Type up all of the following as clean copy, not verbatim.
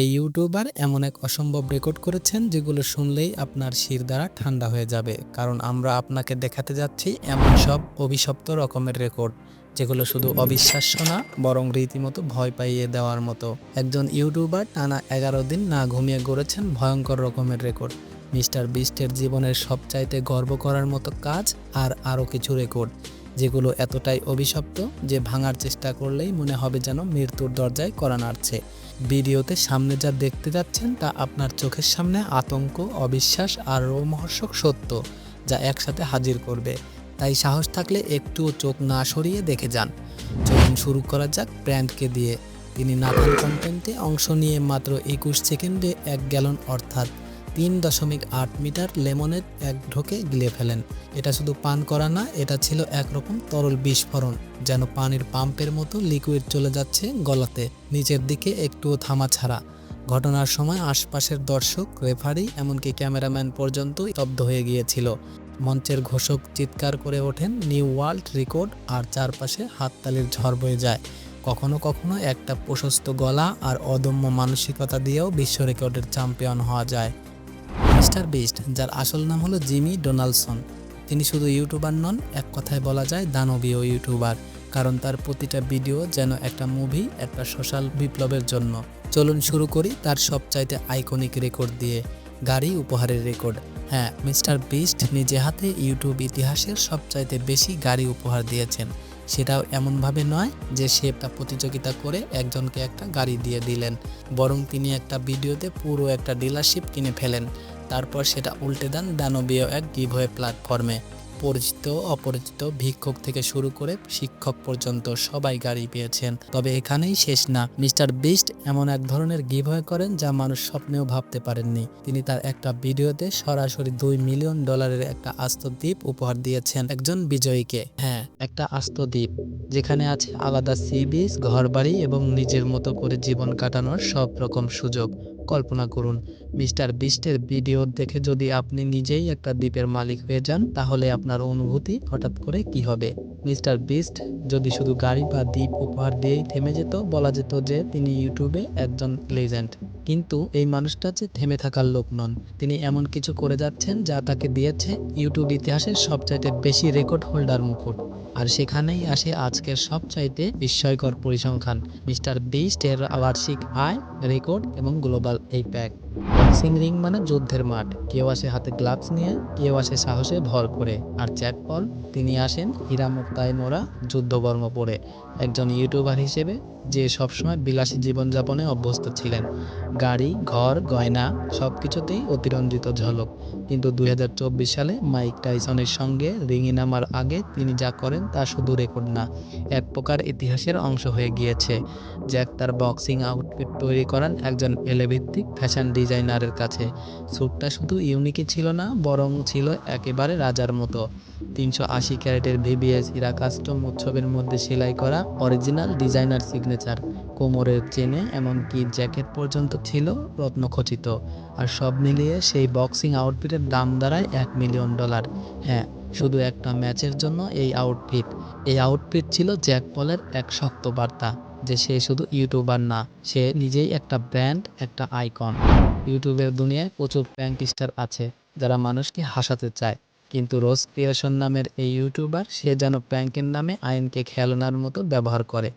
এই ইউটিউবার এমন এক অসম্ভব রেকর্ড করেছেন যেগুলো শুনলেই আপনার শির দ্বারা ঠান্ডা হয়ে যাবে, কারণ আমরা আপনাকে দেখাতে যাচ্ছি এমন সব অভিশপ্ত রকমের রেকর্ড যেগুলো শুধু অবিশ্বাস্য না, বরং রীতিমতো ভয় পাইয়ে দেওয়ার মতো। একজন ইউটিউবার টানা 11 দিন না ঘুমিয়ে গড়েছেন ভয়ঙ্কর রকমের রেকর্ড। মিস্টার বিস্টের জীবনের সবচাইতে গর্ব করার মতো কাজ আর আরও কিছু রেকর্ড যেগুলো এতটাই অভিশপ্ত যে ভাঙার চেষ্টা করলেই মনে হবে যেন মৃত্যুর দরজায় কড়া নাড়ছে। ভিডিওতে সামনে যা দেখতে যাচ্ছেন তা আপনার চোখের সামনে আতঙ্ক, অবিশ্বাস আর রোমহর্ষক সত্য যা একসাথে হাজির করবে। তাই সাহস থাকলে একটুও চোখ না সরিয়ে দেখে যান। চলুন শুরু করা যাক ব্র্যান্ডকে দিয়ে। তিনি নাথান কন্টেন্টে অংশ নিয়ে মাত্র 21 সেকেন্ডে 1 গ্যালন অর্থাৎ 3.8 মিটার লেমনেড এক ঢোকে গিলে ফেলেন। এটা শুধু পান করা না, এটা ছিল একরকম তরল বিস্ফোরণ, যেন পানির পাম্পের মতো লিকুইড চলে যাচ্ছে গলাতে, নিচের দিকে একটুও থামা ছাড়া। ঘটনার সময় আশপাশের দর্শক, রেফারি, এমনকি ক্যামেরাম্যান পর্যন্ত স্তব্ধ হয়ে গিয়েছিল। মঞ্চের ঘোষক চিৎকার করে ওঠেন নিউ ওয়ার্ল্ড রেকর্ড, আর চারপাশে হাততালির ঝড় বয়ে যায়। কখনো কখনো একটা প্রশস্ত গলা আর অদম্য মানসিকতা দিয়েও বিশ্ব রেকর্ডের চ্যাম্পিয়ন হওয়া যায়। মিস্টার বিস্ট, যার আসল নাম হলো জিমি ডোনাল্ডসন, তিনি শুধু ইউটিউবার নন, এক কথায় বলা যায় দানবীয় ইউটিউবার, কারণ তার প্রতিটা ভিডিও যেন একটা মুভি, একটা সোশ্যাল বিপ্লবের জন্য। চলুন শুরু করি তার সবচাইতে আইকনিক রেকর্ড দিয়ে, গাড়ি উপহারের রেকর্ড। হ্যাঁ, মিস্টার বিস্ট নিজে হাতে ইউটিউব ইতিহাসের সবচাইতে বেশি গাড়ি উপহার দিয়েছেন। সেটাও এমনভাবে নয় যে সে একটা প্রতিযোগিতা করে একজনকে একটা গাড়ি দিয়ে দিলেন, বরং তিনি একটা ভিডিওতে পুরো একটা ডিলারশিপ কিনে ফেলেন। তারপর সেটা উল্টে দেন দানবীয় এক গিভওয়ে প্ল্যাটফর্মে। পরিচিত, অপরিচিত, ভিক্ষুক থেকে শুরু করে শিক্ষক পর্যন্ত সবাই গাড়ি পেয়েছেন। তবে এখানেই শেষ না। মিস্টার বিস্ট এমন এক ধরনের গিভওয়ে করেন যা মানুষ স্বপ্নেও ভাবতে পারেননি। তিনি তার একটা ভিডিওতে সরাসরি $2 মিলিয়ন একটা আস্ত দ্বীপ উপহার দিয়েছেন একজন বিজয়ীকে। হ্যাঁ, একটা আস্ত দ্বীপ যেখানে আছে আলাদা সি বিচ, ঘরবাড়ি এবং নিজের মতো করে জীবন কাটানোর সব রকম সুযোগ। কল্পনা করুন, মিস্টার বিস্টের ভিডিও দেখে যদি আপনি নিজেই একটা দ্বীপের মালিক হয়ে যান, তাহলে আপনার অনুভূতি হঠাৎ করে কি হবে? মিস্টার বিস্ট যদি শুধু গাড়ি বা দ্বীপ উপহার দিয়েই থেমে যেত, বলা যেত যে তিনি ইউটিউবে একজন লেজেন্ড। কিন্তু এই মানুষটা যে থেমে থাকার লোক নন। তিনি এমন কিছু করে যাচ্ছেন যা তাকে দিয়েছে ইউটিউব ইতিহাসের সবচাইতে বেশি রেকর্ড হোল্ডার মুকুট। আর সেখানেই আসে আজকের সবচাইতে বিস্ময়কর পরিসংখ্যান। মিস্টার বিস্ট এর বার্ষিক আয়, রেকর্ড এবং গ্লোবাল এই প্যাক। বক্সিং রিং মানে যুদ্ধের মাঠ। কেউ আসে হাতে গ্লাভস নিয়ে, কেউ আসে সাহসে ভর করে, আর জ্যাক পল, তিনি আসেন হীরা-মুক্তায় মোড়া যুদ্ধবর্ম পরে। একজন ইউটিউবার হিসেবে যে সবসময় বিলাসী জীবনযাপনে অভ্যস্ত ছিলেন, গাড়ি, ঘর, গয়না সবকিছুতেই অতিরঞ্জিত ঝলক। কিন্তু 2024 সালে মাইক টাইসনের সঙ্গে রিংয়ে নামার আগে তিনি যা করেন তা শুধু রেকর্ড না, এক প্রকার ইতিহাসের অংশ হয়ে গিয়েছে। জ্যাক তার বক্সিং আউটফিট তৈরি করেন একজন এলেভিত্তিক ফ্যাশন ডিজাইনারের কাছে। স্যুটটা শুধু ইউনিকই ছিল না, বরং ছিল একেবারে রাজার মতো। 380 ক্যারেটের ভিবিএস হীরা কাস্টম উৎসবের মধ্যে সেলাই করা অরিজিনাল ডিজাইনার সিগনেচার। কোমরের চেনে এমনকি জ্যাকেট পর্যন্ত ছিল রত্নখচিত। আর সব মিলিয়ে সেই বক্সিং আউটফিটের দাম দাঁড়ায় $1 মিলিয়ন। হ্যাঁ, শুধু একটা ম্যাচের জন্য এই আউটফিট। এই আউটফিট ছিল জ্যাক পলের এক শক্ত বার্তা যে সে শুধু ইউটিউবার না, সে নিজেই একটা ব্র্যান্ড, একটা আইকন। ইউটিউবের দুনিয়ায় প্রচুর প্র্যাঙ্ক স্টার আছে যারা মানুষকে হাসাতে চায়, কিন্তু রোজ ক্রিয়েশন নামের এই ইউটিউবার, সে যেন প্র্যাঙ্কের নামে আইনকে খেলনার মতো ব্যবহার করে।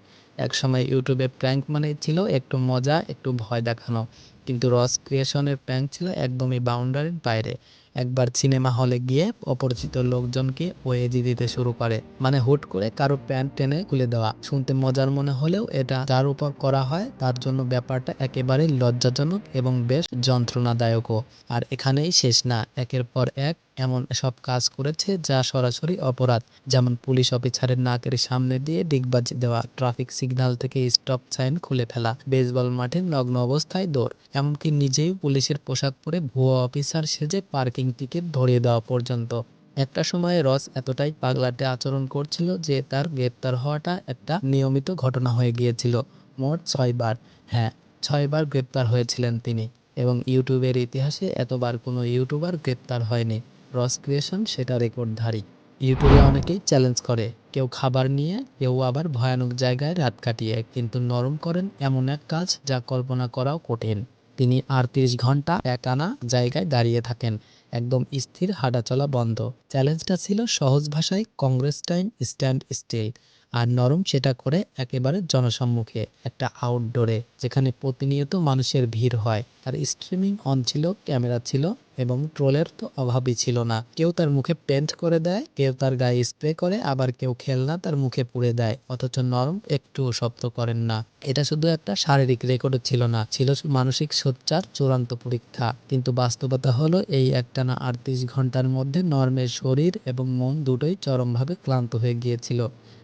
একসময় ইউটিউবে প্র্যাঙ্ক মানে ছিল একটু মজা, একটু ভয় দেখানো, কিন্তু রস ক্রিয়েশনের প্র্যাঙ্ক ছিল একদমই বাউন্ডারির বাইরে। একবার সিনেমা হলে গিয়ে অপরিচিত লোকজনকে ওয়েজি দিতে শুরু করে, মানে হুট করে কারো প্যান্ট টেনে খুলে দেওয়া। শুনতে মজার মনে হলেও এটা যার উপর করা হয় তার জন্য ব্যাপারটা একেবারেই লজ্জাজনক এবং বেশ যন্ত্রণাদায়কও। আর এখানেই শেষ না, একের পর এক এমন সব কাজ করেছে যা সরাসরি অপরাধ, যেমন পুলিশ অফিসারের নাকের সামনে দিয়ে ডিগবাজি দেওয়া, ট্রাফিক সিগন্যাল থেকে স্টপ সাইন খুলে ফেলা, বেসবল মাঠে নগ্ন অবস্থায় দৌড়, এমনকি নিজেই পুলিশের পোশাক পরে ভুয়া অফিসার সেজে পার্কিং টিকিট ধরিয়ে দেওয়া পর্যন্ত। একটা সময়ে রস এতটাই পাগলাটে আচরণ করছিল যে তার গ্রেপ্তার হওয়াটা একটা নিয়মিত ঘটনা হয়ে গিয়েছিল। মোট 6 বার। হ্যাঁ, 6 বার গ্রেপ্তার হয়েছিলেন তিনি, এবং ইউটিউবের ইতিহাসে এতবার কোনো ইউটিউবার গ্রেপ্তার হয়নি। রস ক্রিয়েশন সেটা রেকর্ডধারী। ইউটিউবে অনেকেই চ্যালেঞ্জ করে, কেউ খাবার নিয়ে, কেউ আবার ভয়ানক জায়গায় রাত কাটিয়ে, কিন্তু নরম করেন এমন এক কাজ যা কল্পনা করাও কঠিন। তিনি ৩৮ ঘন্টা একটানা জায়গায় দাঁড়িয়ে থাকেন, একদম স্থির, হাঁটাচলা বন্ধ। চ্যালেঞ্জটা ছিল সহজ ভাষায় কংগ্রেস টাইম স্ট্যান্ড স্টিল, আর নরম সেটা করে একেবারে জনসম্মুখে, একটা আউটডোরে যেখানে প্রতিনিয়ত মানুষের ভিড় হয়। তার স্ট্রিমিং অন ছিল, ক্যামেরা ছিল, এবং ট্রোলের তো অভাবই ছিল না। কেউ তার মুখে পেন্ট করে দেয়, কেউ তার গায়ে স্প্রে করে, আবার কেউ খেলনা তার মুখে পুড়ে দেয়, অথচ নরম একটুও শব্দ করেন না। এটা শুধু একটা শারীরিক রেকর্ডও ছিল না, ছিল মানসিক সোচ্চার চূড়ান্ত পরীক্ষা। কিন্তু বাস্তবতা হলো এই একটানা ৩৮ ঘন্টার মধ্যে নরমের শরীর এবং মন দুটোই চরমভাবে ক্লান্ত হয়ে গিয়েছিল।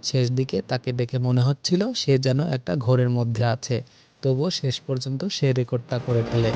শেষ দিকে তাকে দেখে মনে হচ্ছিল সে যেন একটা ঘোরের মধ্যে আছে, তবুও শেষ পর্যন্ত সে রেকর্ডটা করে ফেলে।